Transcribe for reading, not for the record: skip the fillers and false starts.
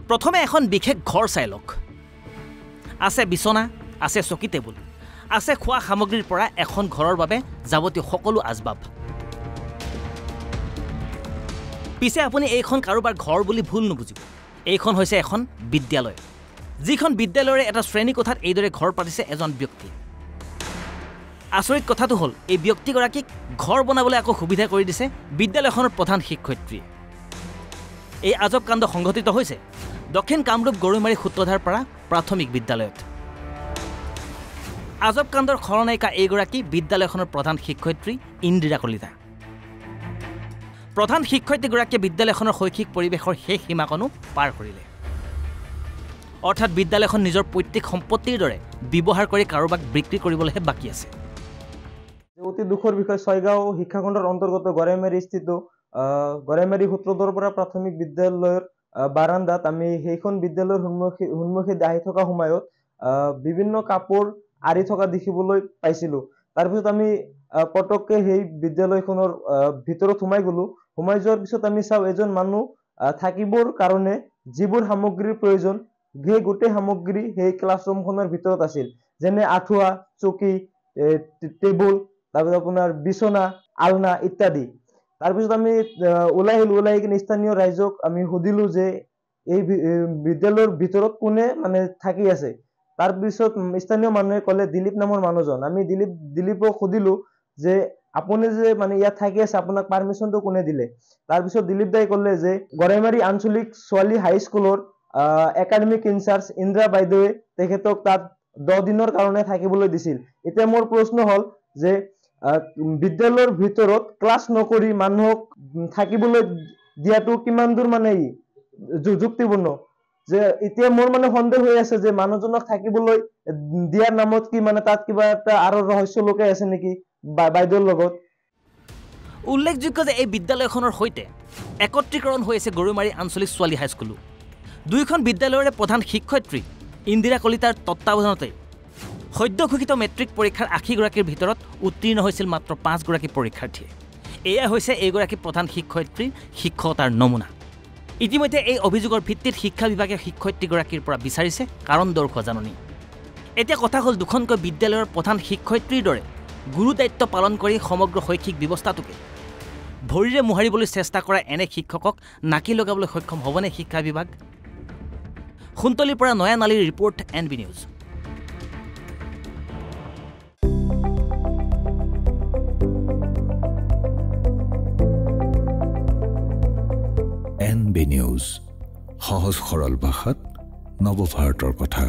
প্ৰথমে এখন বিশেষ ঘৰ চাই লওক আছে বিছনা আছে চকী টেবুল আছে খোৱা সামগ্ৰীৰ পৰা এখন ঘৰৰ বাবে যাৱতীয় সকলো আজবাব পিছে আপুনি এইখন কাৰোবাৰ ঘৰ বুলি ভুল নুবুজিব এইখন হৈছে এখন বিদ্যালয় যিখন বিদ্যালয়ৰে এটা শ্ৰেণী কোঠাত এইদৰে ঘৰ পাতিছে এজন ব্যক্তি আচৰিত কথাটো হ'ল এই ব্যক্তিগৰাকীক ঘৰ বনাবলৈ আকৌ সুবিধা কৰি দিছে বিদ্যালয়খনৰ প্ৰধান শিক্ষয়িত্ৰীয়ে এই আজব কাণ্ড সংঘটিত হৈছে দক্ষিণ কামৰূপ গৰৈমাৰী সূত্ৰধাৰ পৰা প্ৰাথমিক বিদ্যালয়ত আজব কাণ্ডৰ খলনায়িকা এইগৰাকী বিদ্যালয়খনৰ প্ৰধান শিক্ষয়িত্ৰী ইন্দিৰা কলিতা প্ৰধান শিক্ষয়িত্ৰীগৰাকীয়ে বিদ্যালয়খনৰ শৈক্ষিক পৰিৱেশৰ শেষ সীমাকণো পাৰ কৰিলে অৰ্থাৎ বিদ্যালয়খন নিজৰ পৈতৃক সম্পত্তিৰ দৰে ব্যৱহাৰ কৰি কাৰোবাক বিক্ৰী কৰিবলৈহে বাকী আছে অতি দুখৰ বিষয় ছয়গাঁও শিক্ষাখণ্ডৰ অন্তৰ্গত গড়াইমাৰীস্থিত গড়াইমাৰী সূত্ৰধৰ পৰা প্ৰাথমিক বিদ্যালয়ৰ বাৰান্দাত আমি সেইখন বিদ্যালয়ৰ সন্মুখে আহি থকা সময়ত বিভিন্ন কাপোৰ আৰি থকা দেখিবলৈ পাইছিলোঁ তাৰপিছত আমি পটককে সেই বিদ্যালয়খনৰ ভিতৰত সোমাই গলো সোমাই যোৱাৰ পিছত আমি চাওঁ এজন মানুহ থাকিবৰ কাৰণে যিবোৰ সামগ্ৰীৰ প্ৰয়োজন সেই গোটেই সামগ্ৰী সেই ক্লাছৰুমখনৰ ভিতৰত আছিল যেনে আঁঠুৱা চকী টেবুল তাৰপিছত আপোনাৰ বিছনা আলনা ইত্যাদি তাৰপিছত আমি ওলাই কিনে স্থানীয় ৰাইজক আমি সুধিলো যে এই বিদ্যালয়ৰ ভিতৰত কোনে মানে থাকি আছে তাৰপিছত স্থানীয় মানুহে ক'লে দিলীপ নামৰ মানুহজন আমি দিলীপক সুধিলো যে আপুনি যে মানে ইয়াত থাকি আছে আপোনাক পাৰমিশনটো কোনে দিলে তাৰপিছত দিলীপ দাই ক'লে যে গড়াইমাৰী আঞ্চলিক ছোৱালী হাইস্কুলৰ একাডেমিক ইনচাৰ্জ ইন্দ্ৰা বাইদেৱে তেখেতক তাত 10 দিনৰ কাৰণে থাকিবলৈ দিছিল এতিয়া মোৰ প্ৰশ্ন হ'ল যে বিদ্যালয়ৰ ভিতৰত ক্লাছ নকৰি মানুহক থাকিবলৈ দিয়াটো কিমান দূৰ মানে যুক্তিপূৰ্ণ যে এতিয়া মোৰ মানে সন্দেহ হৈ আছে যে মানুহজনক থাকিবলৈ দিয়াৰ নামত কি মানে তাত কিবা এটা আৰু ৰহস্য লুকাই আছে নেকি বাইদেউৰ লগত উল্লেখযোগ্য যে এই বিদ্যালয়খনৰ সৈতে একত্ৰীকৰণ হৈ আছে গৰৈমাৰী আঞ্চলিক ছোৱালী হাইস্কুলো দুইখন বিদ্যালয়ৰে প্ৰধান শিক্ষয়িত্ৰী ইন্দিৰা কলিতাৰ তত্ত্বাৱধানতে সদ্য ঘোষিত মেট্ৰিক পৰীক্ষাৰ 80 গৰাকীৰ ভিতৰত উত্তীৰ্ণ হৈছিল মাত্ৰ 5 গৰাকী পৰীক্ষাৰ্থীয়ে এয়া হৈছে এইগৰাকী প্ৰধান শিক্ষয়িত্ৰীৰ শিক্ষকতাৰ নমুনা ইতিমধ্যে এই অভিযোগৰ ভিত্তিত শিক্ষা বিভাগে শিক্ষয়িত্ৰীগৰাকীৰ পৰা বিচাৰিছে কাৰণ দৰ্শোৱা জাননী এতিয়া কথা হ'ল দুখনকৈ বিদ্যালয়ৰ প্ৰধান শিক্ষয়িত্ৰীৰ দৰে গুৰু দায়িত্ব পালন কৰি সমগ্ৰ শৈক্ষিক ব্যৱস্থাটোকে ভৰিৰে মোহাৰিবলৈ চেষ্টা কৰা এনে শিক্ষকক নাকি লগাবলৈ সক্ষম হ'বনে শিক্ষা বিভাগ খুন্তলিৰ পৰা নয়ানালীৰ report NB news NB news সহজ সৰল ভাষাত নৱভাৰতৰ কথা